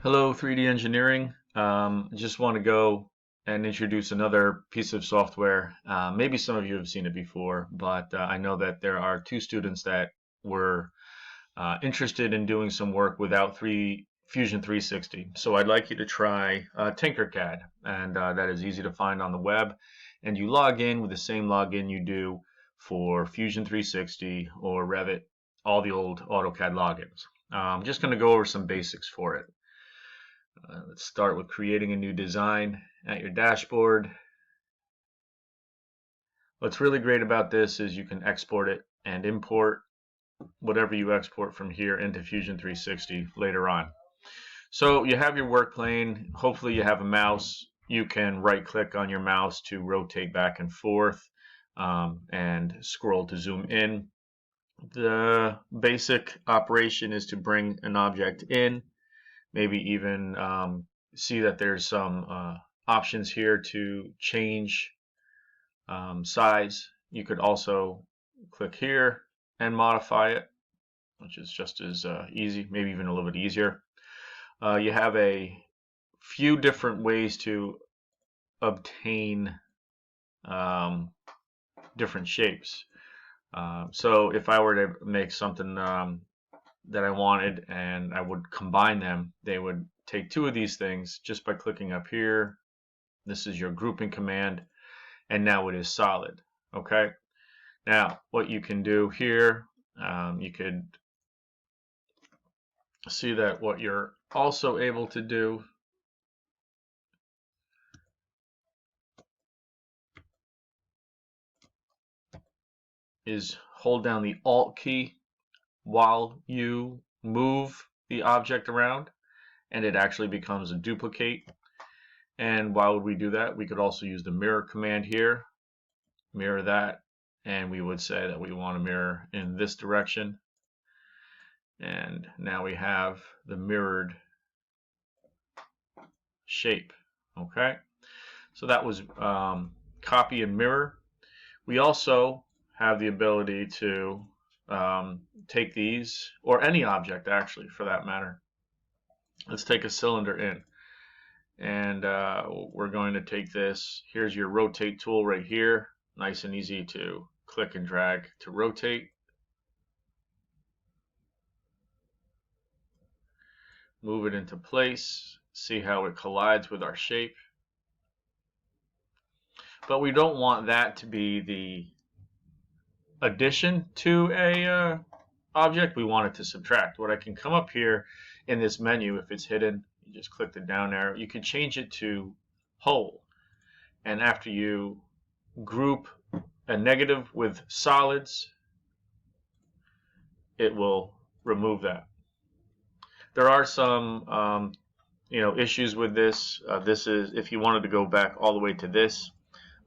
Hello, 3D engineering. Just want to go and introduce another piece of software. Maybe some of you have seen it before, but I know that there are two students that were interested in doing some work without Fusion 360. So I'd like you to try TinkerCAD, and that is easy to find on the web. And you log in with the same login you do for Fusion 360 or Revit, all the old AutoCAD logins. I'm just going to go over some basics for it. Let's start with creating a new design at your dashboard. What's really great about this is you can export it and import whatever you export from here into Fusion 360 later on. So you have your work plane. Hopefully you have a mouse. You can right click on your mouse to rotate back and forth and scroll to zoom in. The basic operation is to bring an object in. Maybe even see that there's some options here to change size. You could also click here and modify it, which is just as easy, maybe even a little bit easier. You have a few different ways to obtain different shapes. So if I were to make something that I wanted and I would combine them, they would take two of these things just by clicking up here. This is your grouping command, and now it is solid. Okay, now what you can do here, you could see that what you're also able to do is hold down the Alt key while you move the object around, and it actually becomes a duplicate. And why would we do that? We could also use the mirror command here, mirror that, and we would say that we want to mirror in this direction. And now we have the mirrored shape. Okay, so that was copy and mirror. We also have the ability to take these, or any object actually for that matter. Let's take a cylinder in, and we're going to take this. Here's your rotate tool right here, nice and easy to click and drag to rotate. Move it into place, see how it collides with our shape. But we don't want that to be the addition to a object. We want it to subtract. What I can come up here in this menu, if it's hidden, you just click the down arrow. You can change it to whole, and after you group a negative with solids, it will remove that. There are some issues with this. This is if you wanted to go back all the way to this,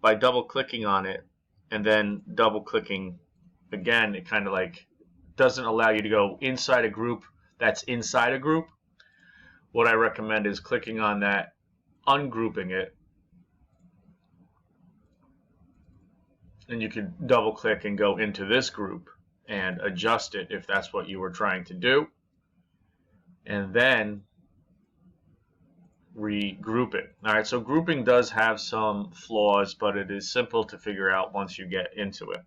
by double clicking on it and then double clicking again, it kind of like doesn't allow you to go inside a group that's inside a group. What I recommend is clicking on that, ungrouping it, and you can double click and go into this group and adjust it if that's what you were trying to do, and then regroup it. Alright, so grouping does have some flaws, but it is simple to figure out once you get into it.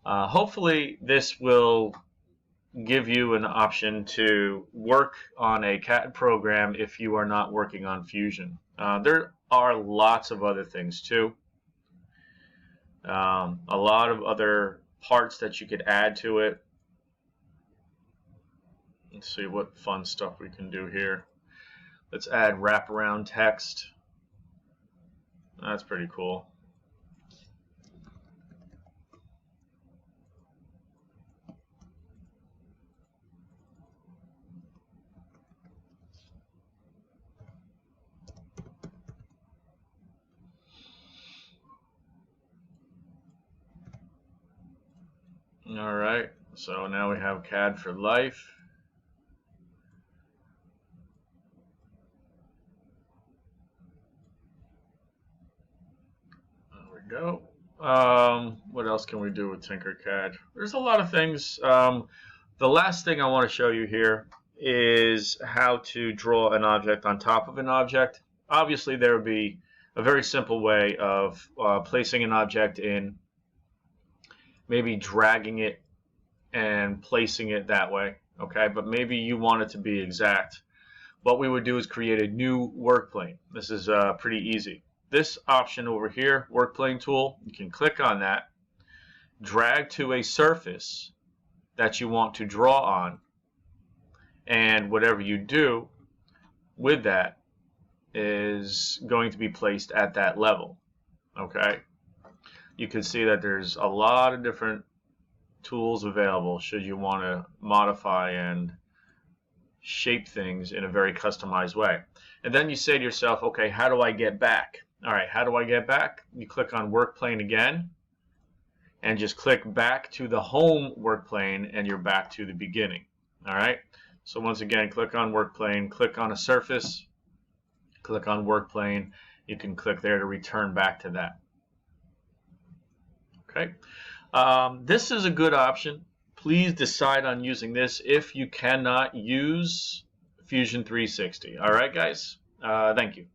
Hopefully this will give you an option to work on a CAD program if you are not working on Fusion. There are lots of other things too. A lot of other parts that you could add to it. Let's see what fun stuff we can do here. Let's add wraparound text. That's pretty cool. All right, so now we have CAD for life. Go. What else can we do with TinkerCAD? There's a lot of things. The last thing I want to show you here is how to draw an object on top of an object. Obviously, there would be a very simple way of placing an object in, maybe dragging it and placing it that way, okay? But maybe you want it to be exact. What we would do is create a new work plane. This is pretty easy. This option over here, work plane tool, you can click on that, drag to a surface that you want to draw on, and whatever you do with that is going to be placed at that level, okay? You can see that there's a lot of different tools available should you want to modify and shape things in a very customized way. And then you say to yourself, okay, how do I get back? All right, how do I get back? You click on work plane again and just click back to the home work plane, and you're back to the beginning. All right, so once again, click on work plane, click on a surface, click on work plane. You can click there to return back to that. Okay, this is a good option. Please decide on using this if you cannot use Fusion 360. All right, guys, thank you.